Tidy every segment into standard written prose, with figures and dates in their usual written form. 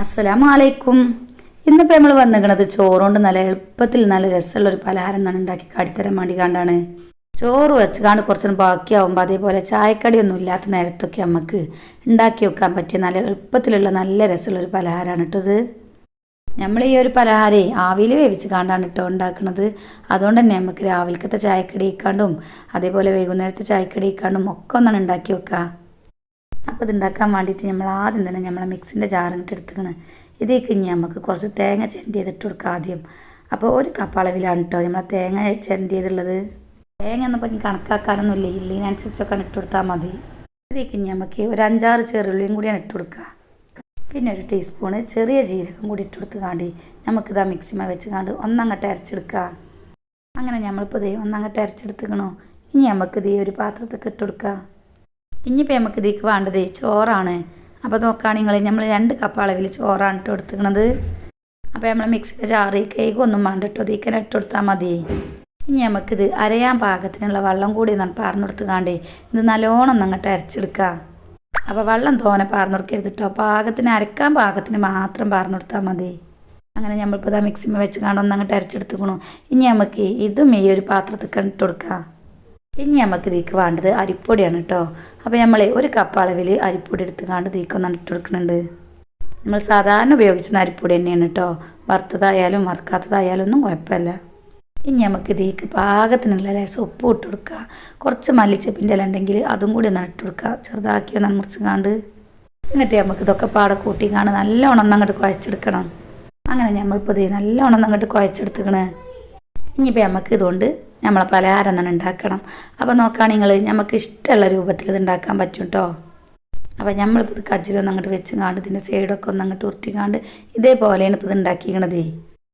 അസ്സലാമലൈക്കും. ഇന്നിപ്പോൾ നമ്മൾ വന്നിരിക്കുന്നത് ചോറുകൊണ്ട് നല്ല എളുപ്പത്തിൽ നല്ല രസമുള്ളൊരു പലഹാരം തന്നെ ഉണ്ടാക്കി കാട്ടിത്തരാൻ വേണ്ടി കണ്ടാണ്. ചോറ് വെച്ച് കാണ്ട് കുറച്ചൊന്നും ബാക്കിയാവുമ്പോൾ അതേപോലെ ചായക്കടിയൊന്നും ഇല്ലാത്ത നേരത്തൊക്കെ നമുക്ക് ഉണ്ടാക്കി വെക്കാൻ പറ്റിയ നല്ല എളുപ്പത്തിലുള്ള നല്ല രസമുള്ളൊരു പലഹാരമാണ് ഇട്ടത്. നമ്മൾ ഈ ഒരു പലഹാരം ആവിയിൽ വേവിച്ച് കാണ്ടാണ് ഇട്ടോ ഉണ്ടാക്കുന്നത്. അതുകൊണ്ട് തന്നെ നമുക്ക് രാവിലത്തെ ചായക്കടി ഇക്കാണ്ടും അതേപോലെ വൈകുന്നേരത്തെ ചായക്കടി ഇക്കാണ്ടും ഒക്കെ ഒന്നാണ് ഉണ്ടാക്കി വെക്കാം. അപ്പോൾ ഇതുണ്ടാക്കാൻ വേണ്ടിയിട്ട് നമ്മൾ ആദ്യം തന്നെ നമ്മളെ മിക്സിൻ്റെ ജാറിങ്ങിട്ട് എടുത്തുക്കണം. ഇതേക്ക് ഇനി നമുക്ക് കുറച്ച് തേങ്ങ ചിരണ്ടി ചെയ്തിട്ട് കൊടുക്കുക ആദ്യം. അപ്പോൾ ഒരു കപ്പ് അളവിലാണ് കേട്ടോ നമ്മൾ തേങ്ങ ചിരണ്ടി ചെയ്തുള്ളത്. തേങ്ങ ഒന്നും പറഞ്ഞ് കണക്കാക്കാനൊന്നുമില്ല, ഇതിനനുസരിച്ചൊക്കെ ഇട്ട് കൊടുത്താൽ മതി. ഇതേക്ക് ഇനി നമുക്ക് ഒരു 5-6 ചെറുള്ളിയും കൂടിയാണ് ഇട്ട് കൊടുക്കുക. പിന്നെ ഒരു ടീസ്പൂണ് ചെറിയ ജീരകം കൂടി ഇട്ട് കൊടുത്ത് കാണ്ടി നമുക്കിതാ മിക്സിമ വെച്ച് കാണ്ട് ഒന്നങ്ങോട്ട് അരച്ചെടുക്കുക. അങ്ങനെ നമ്മളിപ്പോൾ ഒന്നങ്ങോട്ട് അരച്ചെടുത്തുക്കണോ. ഇനി നമുക്കിത് ഒരു പാത്രത്തൊക്കെ ഇട്ട് കൊടുക്കുക. ഇനിയിപ്പോൾ നമുക്ക് ഇതിക്ക് വേണ്ടത് ചോറാണ്. അപ്പോൾ നോക്കുകയാണെങ്കിൽ നമ്മൾ 2 കപ്പ് അളവിൽ ചോറാണ് ഇട്ട് കൊടുത്തിരിക്കുന്നത്. അപ്പോൾ നമ്മൾ മിക്സിയുടെ ജാറി കേക്കൊന്നും വേണ്ട കേട്ടോ, ഇതിക്കനെ ഇട്ട് കൊടുത്താൽ മതി. ഇനി നമുക്കിത് അരയാൻ പാകത്തിനുള്ള വെള്ളം കൂടി പാർന്നു കൊടുത്തുകാണ്ട് ഇത് നല്ലോണം അങ്ങോട്ട് അരച്ചെടുക്കുക. അപ്പോൾ വെള്ളം തോനെ പാർന്നു കൊടുക്കരുത് കേട്ടോ, പാകത്തിന് അരക്കാൻ പാകത്തിന് മാത്രം പാർന്നു കൊടുത്താൽ മതി. അങ്ങനെ നമ്മളിപ്പോൾ ഇതാ മിക്സിമ വെച്ച് കാണും ഒന്നങ്ങോട്ട് അരച്ചെടുത്തുക്കണു. ഇനി നമുക്ക് ഇതും ഈ ഒരു പാത്രത്തിൽ ഇട്ട് കൊടുക്കുക. ഇനി നമുക്ക് ഇതിക്ക് വേണ്ടത് അരിപ്പൊടിയാണ് കേട്ടോ. അപ്പോൾ നമ്മൾ ഒരു കപ്പ് അളവിൽ അരിപ്പൊടി എടുത്തുകൊണ്ട് ഇതിക്കൊന്നാണ് ഇട്ട് കൊടുക്കുന്നുണ്ട്. നമ്മൾ സാധാരണ ഉപയോഗിക്കുന്ന അരിപ്പൊടി തന്നെയാണ് കേട്ടോ, വറുത്തതായാലും വറുക്കാത്തതായാലും ഒന്നും കുഴപ്പമില്ല. ഇനി നമുക്ക് ഇതിക്ക് പാകത്തിനുള്ള ലേശം ഉപ്പ് ഇട്ട് കൊടുക്കുക. കുറച്ച് മല്ലിച്ചപ്പിൻ്റെ ഇല ഉണ്ടെങ്കിൽ അതും കൂടി ഒന്നാണ് ഇട്ട് കൊടുക്കുക, ചെറുതാക്കി ഒന്നാണ് മുറിച്ചുകാണ്ട്. എന്നിട്ട് നമുക്ക് ഇതൊക്കെ പാടെ കൂട്ടിക്കാണ്ട് നല്ലോണം അങ്ങോട്ട് കുഴച്ചെടുക്കണം. അങ്ങനെ നമ്മളിപ്പോൾ നല്ലോണം അങ്ങോട്ട് കുഴച്ചെടുത്തുക്കണേ. ഇനിയിപ്പോൾ നമുക്ക് ഇതുകൊണ്ട് നമ്മളെ പലഹാരം തന്നെ ഉണ്ടാക്കണം. അപ്പോൾ നോക്കുകയാണെങ്കിൽ നമുക്ക് ഇഷ്ടമുള്ള രൂപത്തിൽ ഇത് ഉണ്ടാക്കാൻ പറ്റും കേട്ടോ. അപ്പോൾ നമ്മളിപ്പോൾ ഇത് കജ്ജിലൊന്നും അങ്ങോട്ട് വെച്ചുകാണ്ട് ഇതിൻ്റെ സൈഡൊക്കെ ഒന്ന് അങ്ങോട്ട് ഉരുട്ടിക്കാണ്ട് ഇതേപോലെയാണ് ഇപ്പോൾ ഇത് ഉണ്ടാക്കിക്കണത്.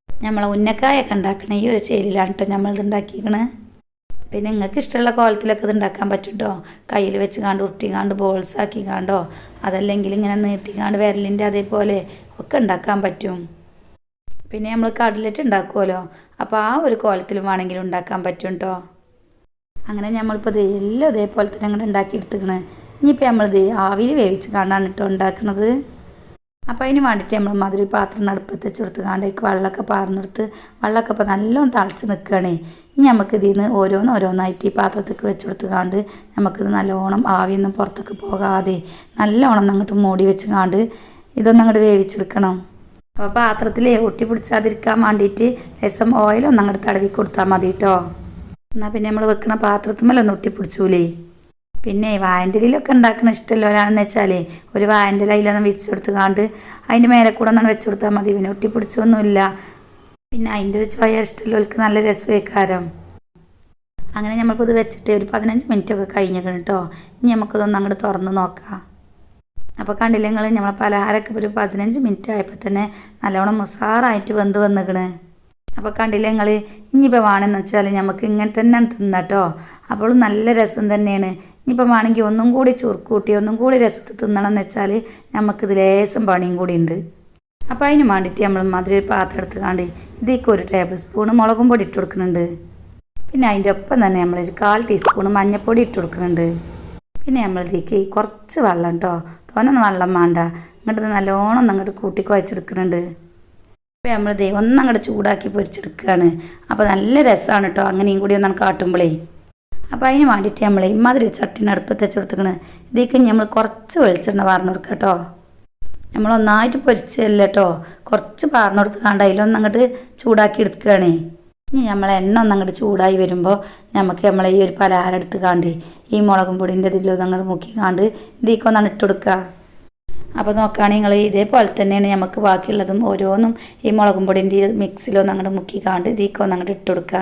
നമ്മളെ ഉന്നക്കായൊക്കെ ഉണ്ടാക്കണ ഈ ഒരു ചേലിലാണ് കേട്ടോ നമ്മളിത് ഉണ്ടാക്കിക്കണേ. പിന്നെ നിങ്ങൾക്ക് ഇഷ്ടമുള്ള കോലത്തിലൊക്കെ ഇത് ഉണ്ടാക്കാൻ പറ്റും കേട്ടോ. കയ്യിൽ വെച്ചുകാണ്ട് ഉരുട്ടിക്കാണ്ട് ബോൾസ് ആക്കിക്കാണ്ടോ അതല്ലെങ്കിൽ ഇങ്ങനെ നീട്ടിക്കാണ്ട് വിരലിൻ്റെ അതേപോലെ ഒക്കെ ഉണ്ടാക്കാൻ പറ്റും. പിന്നെ നമ്മൾ കട്ലറ്റ് ഉണ്ടാക്കുമല്ലോ, അപ്പോൾ ആ ഒരു കോലത്തിലും വേണമെങ്കിലും ഉണ്ടാക്കാൻ പറ്റും കേട്ടോ. അങ്ങനെ നമ്മളിപ്പോൾ എല്ലാം ഇതേപോലെ തന്നെ അങ്ങനെ ഉണ്ടാക്കിയെടുത്തുക്കണ്. ഇനിയിപ്പോൾ നമ്മളിത് ആവിയിൽ വേവിച്ച് കാണാണ് കേട്ടോ ഉണ്ടാക്കുന്നത്. അപ്പോൾ അതിന് വേണ്ടിയിട്ട് നമ്മൾ മധുര പാത്രം അടുപ്പത്ത് വെച്ചെടുത്ത് കാണ്ടേക്ക് വെള്ളമൊക്കെ പാർന്നെടുത്ത് വെള്ളമൊക്കെ ഇപ്പോൾ നല്ലോണം തിളച്ച് നിൽക്കുകയാണേ. ഇനി നമുക്ക് ഇതിൽ നിന്ന് ഓരോന്നായിട്ട് ഈ പാത്രത്തേക്ക് വെച്ചെടുത്ത് കാണ്ട് നമുക്കിത് നല്ലോണം ആവിയൊന്നും പുറത്തേക്ക് പോകാതെ നല്ലോണം അങ്ങോട്ട് മൂടി വെച്ച് കാണ്ട് ഇതൊന്നും അങ്ങോട്ട് വേവിച്ചെടുക്കണം. അപ്പോൾ പാത്രത്തിൽ ഒട്ടി പിടിച്ചാതിരിക്കാൻ വേണ്ടിയിട്ട് ലേശം ഓയിലൊന്നും അങ്ങോട്ട് തടവി കൊടുത്താൽ മതി കേട്ടോ. എന്നാൽ പിന്നെ നമ്മൾ വെക്കണ പാത്രത്തുമ്മലൊന്നും ഒട്ടി പിടിച്ചൂലേ. പിന്നെ വായൻ്റെലൊക്കെ ഉണ്ടാക്കണ ഇഷ്ടമുള്ളവരാണെന്ന് വെച്ചാൽ ഒരു വായൻ്റെ ഇലൊന്നും വെച്ചെടുത്ത് കാണ്ട് അതിൻ്റെ മേലെ കൂടെ ഒന്നാണ് വെച്ച് കൊടുത്താൽ മതി. പിന്നെ ഒട്ടി പിടിച്ചൊന്നുമില്ല. പിന്നെ അതിൻ്റെ ഒരു ചോയ ഇഷ്ടമുള്ളവർക്ക് നല്ല രസവേക്കാരം. അങ്ങനെ നമ്മളിപ്പോൾ ഇത് വെച്ചിട്ട് ഒരു 15 മിനിറ്റൊക്കെ കഴിഞ്ഞേക്കണം കേട്ടോ. ഇനി നമുക്കിതൊന്നും അങ്ങോട്ട് തുറന്ന് നോക്കാം. അപ്പോൾ കണ്ടില്ലേ നിങ്ങൾ നമ്മളെ പലഹാരമൊക്കെ ഒരു 15 മിനിറ്റ് ആയപ്പോൾ തന്നെ നല്ലോണം മുസാറായിട്ട് വെന്ത് വന്നിക്കണ്. അപ്പോൾ കണ്ടില്ലേ നിങ്ങൾ. ഇനിയിപ്പോൾ വേണമെന്ന് വെച്ചാൽ നമുക്ക് ഇങ്ങനെ തന്നെ തിന്നട്ടോ, അപ്പോൾ നല്ല രസം തന്നെയാണ്. ഇനിയിപ്പോൾ വേണമെങ്കിൽ ഒന്നും കൂടി ചുരുക്കൂട്ടി ഒന്നും കൂടി രസത്തിൽ തിന്നണം എന്ന് വെച്ചാൽ നമുക്കിത് ലേശം പണിയും കൂടി ഉണ്ട്. അപ്പോൾ അതിന് വേണ്ടിയിട്ട് നമ്മൾ മധുര പാത്രം എടുത്തുകാണ്ട് ഇതിലേക്ക് 1 ടേബിൾ സ്പൂണ് മുളകും പൊടി ഇട്ട് കൊടുക്കുന്നുണ്ട്. പിന്നെ അതിൻ്റെ ഒപ്പം തന്നെ നമ്മളൊരു 1/4 ടീസ്പൂണ് മഞ്ഞൾപ്പൊടി ഇട്ട് കൊടുക്കുന്നുണ്ട്. പിന്നെ നമ്മളിതിലേക്ക് കുറച്ച് വെള്ളം കേട്ടോ, തോനൊന്നും വെള്ളം വേണ്ട. ഇങ്ങോട്ട് നല്ലോണം അങ്ങോട്ട് കൂട്ടി കുഴച്ചെടുക്കുന്നുണ്ട്. അപ്പോൾ നമ്മളിത് ഒന്നങ്ങോട്ട് ചൂടാക്കി പൊരിച്ചെടുക്കുകയാണ്. അപ്പോൾ നല്ല രസമാണ് കേട്ടോ അങ്ങനെയും കൂടി ഒന്നാണ് കാട്ടുമ്പോഴേ. അപ്പോൾ അതിന് വേണ്ടിയിട്ട് നമ്മൾ ഇമാതിരി ചട്ടിന് അടുപ്പത്ത് വെച്ചെടുത്തുക്കണ്. ഇതിലേക്ക് നമ്മൾ കുറച്ച് വെളിച്ചെണ്ണ പാർന്നു കൊടുക്കുക കേട്ടോ. നമ്മളൊന്നായിട്ട് പൊരിച്ചല്ല കേട്ടോ, കുറച്ച് പാർന്നു കൊടുത്ത് കാണ്ട് അതിലൊന്നങ്ങോട്ട് ചൂടാക്കി എടുക്കുകയാണ്. ഇനി നമ്മളെ എണ്ണ ഒന്നങ്ങോട്ട് ചൂടായി വരുമ്പോൾ നമുക്ക് നമ്മളെ ഈ ഒരു പലഹാരം എടുത്ത് കാണ്ട് ഈ മുളകും പൊടിൻ്റെ ഇതിലൊന്നും അങ്ങോട്ട് മുക്കി കാണ്ട് ഇതിക്കൊന്നാണ് ഇട്ട് കൊടുക്കുക. അപ്പോൾ നോക്കുകയാണെങ്കിൽ നിങ്ങൾ ഇതേപോലെ തന്നെയാണ് നമുക്ക് ബാക്കിയുള്ളതും ഓരോന്നും ഈ മുളകും പൊടിൻ്റെ മിക്സിലൊന്നും അങ്ങോട്ട് മുക്കി കാണ്ട് ഇതിക്കൊന്നും അങ്ങോട്ട് ഇട്ട് കൊടുക്കുക.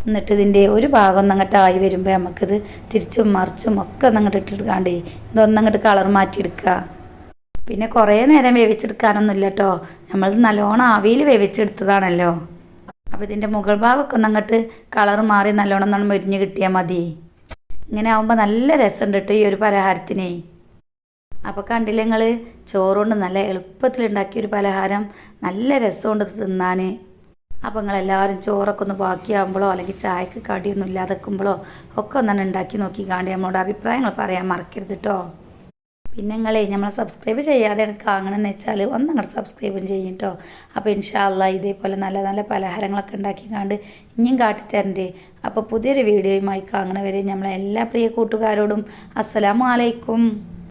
എന്നിട്ട് ഇതിൻ്റെ ഒരു ഭാഗം ഒന്നങ്ങോട്ട് ആയി വരുമ്പോൾ നമുക്കിത് തിരിച്ചും മറിച്ചും ഒക്കെ ഒന്നങ്ങോട്ട് ഇട്ടെടുക്കാണ്ട് ഇതൊന്നങ്ങോട്ട് കളർ മാറ്റിയെടുക്കുക. പിന്നെ കുറേ നേരം വേവിച്ചെടുക്കാനൊന്നുമില്ല കേട്ടോ, നമ്മളിത് നല്ലോണം ആവിയിൽ വേവിച്ചെടുത്തതാണല്ലോ. അപ്പോൾ ഇതിൻ്റെ മുകൾ ഭാഗമൊക്കെ ഒന്നങ്ങോട്ട് കളർ മാറി നല്ലോണം നമ്മൾ മൊരിഞ്ഞ് കിട്ടിയാൽ മതി. ഇങ്ങനെ ആകുമ്പോൾ നല്ല രസമുണ്ട് കേട്ടോ ഈ ഒരു പലഹാരത്തിനെ. അപ്പോൾ കണ്ടില്ലേ നിങ്ങൾ, ചോറുകൊണ്ട് നല്ല എളുപ്പത്തിൽ ഉണ്ടാക്കിയൊരു പലഹാരം, നല്ല രസമുണ്ട് തിന്നാൻ. അപ്പോൾ നിങ്ങളെല്ലാവരും ചോറൊക്കെ ഒന്ന് ബാക്കിയാകുമ്പോഴോ അല്ലെങ്കിൽ ചായക്ക് കടിയൊന്നും ഇല്ലാതെ വെക്കുമ്പോഴോ ഒക്കെ ഒന്നാണ് ഉണ്ടാക്കി നോക്കി കാണ്ടി നമ്മളോട് അഭിപ്രായങ്ങൾ പറയാൻ മറക്കരുത് കേട്ടോ. പിന്നെ നിങ്ങളെ നമ്മളെ സബ്സ്ക്രൈബ് ചെയ്യാതെ എനിക്ക് കാണണമെന്ന് വെച്ചാൽ ഒന്നങ്ങോട്ട് സബ്സ്ക്രൈബും ചെയ്യും കേട്ടോ. അപ്പോൾ ഇൻഷാ അല്ലാ ഇതേപോലെ നല്ല നല്ല പലഹാരങ്ങളൊക്കെ ഉണ്ടാക്കിക്കാണ്ട് ഇനിയും കാട്ടിത്തരണ്ടേ. അപ്പോൾ പുതിയൊരു വീഡിയോയുമായി കാണുന്നവരെ നമ്മളെ എല്ലാ പ്രിയ കൂട്ടുകാരോടും അസ്സലാമു അലൈക്കും.